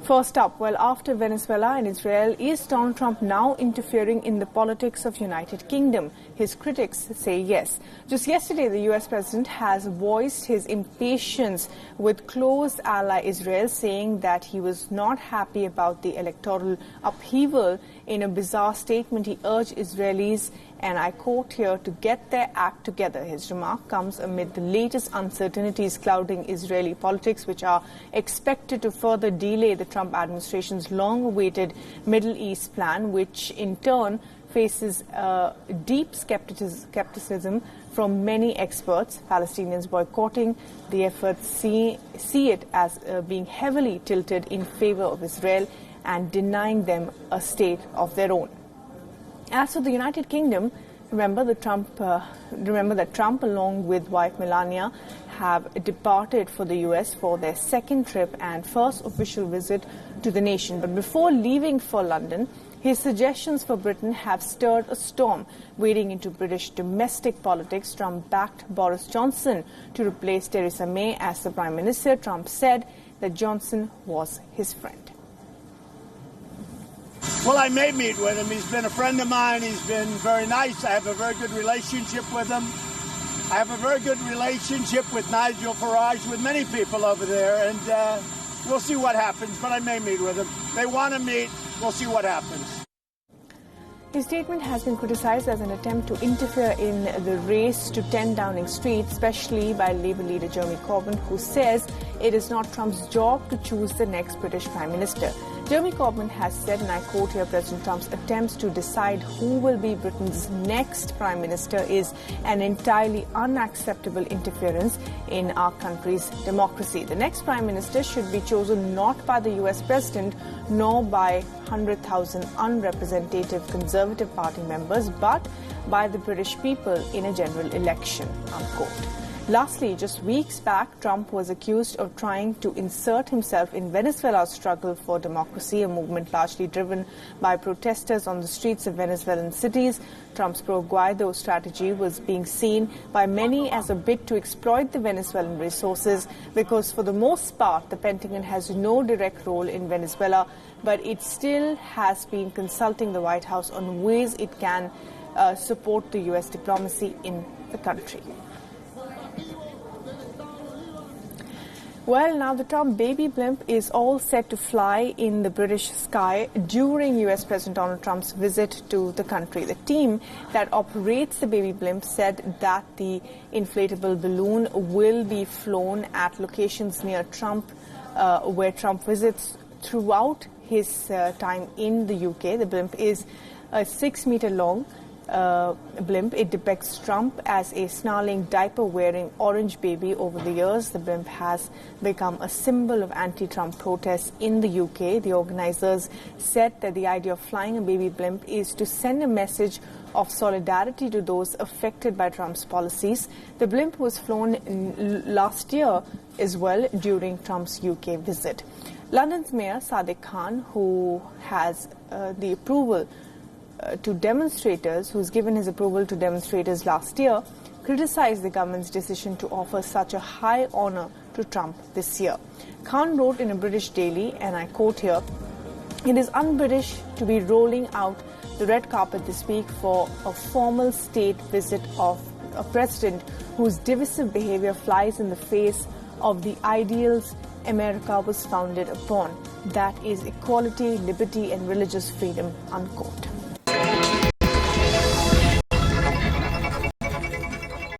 First up, well, after Venezuela and Israel, is Donald Trump now interfering in the politics of United Kingdom? His critics say yes. Just yesterday, the U.S. president has voiced his impatience with close ally Israel, saying that he was not happy about the electoral upheaval. In a bizarre statement, he urged Israelis, and I quote here, to get their act together. His remark comes amid the latest uncertainties clouding Israeli politics, which are expected to further delay the Trump administration's long-awaited Middle East plan, which in turn faces deep skepticism from many experts. Palestinians boycotting the effort see it as being heavily tilted in favor of Israel and denying them a state of their own. As for the United Kingdom, remember that Trump, along with wife Melania, have departed for the U.S. for their second trip and first official visit to the nation. But before leaving for London, his suggestions for Britain have stirred a storm. Wading into British domestic politics, Trump backed Boris Johnson to replace Theresa May as the Prime Minister. Trump said that Johnson was his friend. Well, I may meet with him. He's been a friend of mine. He's been very nice. I have a very good relationship with him. I have a very good relationship with Nigel Farage, with many people over there, and we'll see what happens, but I may meet with him. They want to meet. We'll see what happens. His statement has been criticized as an attempt to interfere in the race to 10 Downing Street, especially by Labour leader Jeremy Corbyn, who says it is not Trump's job to choose the next British Prime Minister. Jeremy Corbyn has said, and I quote here, President Trump's attempts to decide who will be Britain's next Prime Minister is an entirely unacceptable interference in our country's democracy. The next Prime Minister should be chosen not by the US President nor by 100,000 unrepresentative Conservative Party members, but by the British people in a general election, unquote. Lastly, just weeks back, Trump was accused of trying to insert himself in Venezuela's struggle for democracy, a movement largely driven by protesters on the streets of Venezuelan cities. Trump's pro-Guaido strategy was being seen by many as a bid to exploit the Venezuelan resources because, for the most part, the Pentagon has no direct role in Venezuela, but it still has been consulting the White House on ways it can support the U.S. diplomacy in the country. Well, now the Trump baby blimp is all set to fly in the British sky during U.S. President Donald Trump's visit to the country. The team that operates the baby blimp said that the inflatable balloon will be flown at locations near Trump, where Trump visits throughout his time in the UK. The blimp is a 6-meter-long blimp. It depicts Trump as a snarling, diaper-wearing orange baby. Over the years, the blimp has become a symbol of anti-Trump protests in the UK. The organizers said that the idea of flying a baby blimp is to send a message of solidarity to those affected by Trump's policies. The blimp was flown last year as well during Trump's UK visit. London's Mayor Sadiq Khan, who has the approval to demonstrators, who's given his approval to demonstrators last year, criticized the government's decision to offer such a high honor to Trump this year. Khan wrote in a British daily, and I quote here, "It is un-British to be rolling out the red carpet this week for a formal state visit of a president whose divisive behavior flies in the face of the ideals America was founded upon. That is equality, liberty, and religious freedom," unquote.